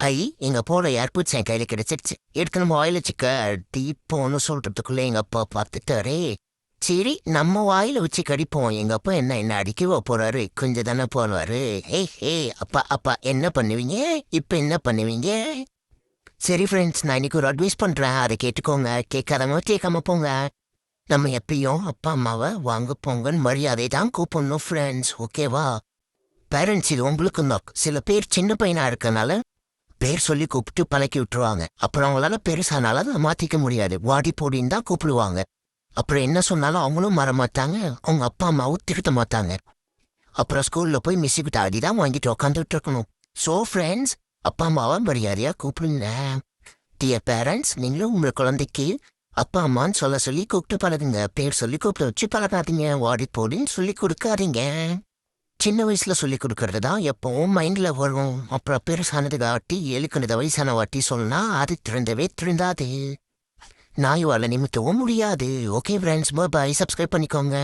ஐ எங்க போட ஏர்போர்ட்ஸ் என் கையில கிடைச்சிருச்சு. எடுத்து நம்ம வாயில சிக்க தீப்போன்னு சொல்றதுக்குள்ள எங்க அப்பா பார்த்துட்டாரே. சரி நம்ம வாயில வச்சு கடிப்போம். எங்க அப்பா என்ன அடிக்கவோ போறாரு, கொஞ்சம் தானே போடுவாரு. ஏய் அப்பா அப்பா என்ன பண்ணுவீங்க? இப்ப என்ன பண்ணுவீங்க? சரி ஃப்ரெண்ட்ஸ், நான் இன்னைக்கு ஒரு அட்வைஸ் பண்றேன், அதை கேட்டுக்கோங்க. கேட்காதவங்க கேட்காம போங்க. நம்ம எப்பயும் அப்பா அம்மாவை வாங்க போங்கன்னு மரியாதை தான் கூப்பிடணும் ஃப்ரெண்ட்ஸ், ஓகேவா? பேரண்ட்ஸ் இது உங்களுக்கும் தான். சில பேர் சின்ன பையனா இருக்கனால பேர் சொல்லி கூப்பிட்டு பழக்கி விட்டுருவாங்க. அப்புறம் அவங்களால பெருசானால அதை மாத்திக்க முடியாது, வாடி போடின்னு தான் கூப்பிடுவாங்க. அப்புறம் என்ன சொன்னாலும் அவங்களும் மாட்டாங்க, அவங்க அப்பா அம்மாவும் திருத்த மாட்டாங்க. அப்புறம் ஸ்கூல்ல போய் மிஸ்ஸுக்கிட்ட அடி தான் வாங்கிட்டு உக்காந்துட்டு இருக்கணும். ஸோ ஃப்ரெண்ட்ஸ், அப்பா அம்மாவை மரியாதையா கூப்பிடுங்க. டியர் பேரண்ட்ஸ், நீங்களும் உங்க குழந்தைக்கு அப்பா அம்மான்னு சொல்லி கூப்பிட்டு பழகுங்க. பேர் சொல்லி கூப்பிட்டு வச்சு பழகாதீங்க, வாடி போடின்னு சொல்லி கொடுக்காதீங்க. சின்ன வயசுல சொல்லி கொடுக்கறது தான் எப்பவும் மைண்ட்ல வரும். அப்புறம் பெருசானது காட்டி எழுக்குனத வயசான வாட்டி சொன்னா அது திருந்தாது. நாய் வாழ நிமித்தவும் முடியாது. ஓகே ஃப்ரெண்ட்ஸ், பாய். சப்ஸ்கிரைப் பண்ணிக்கோங்க.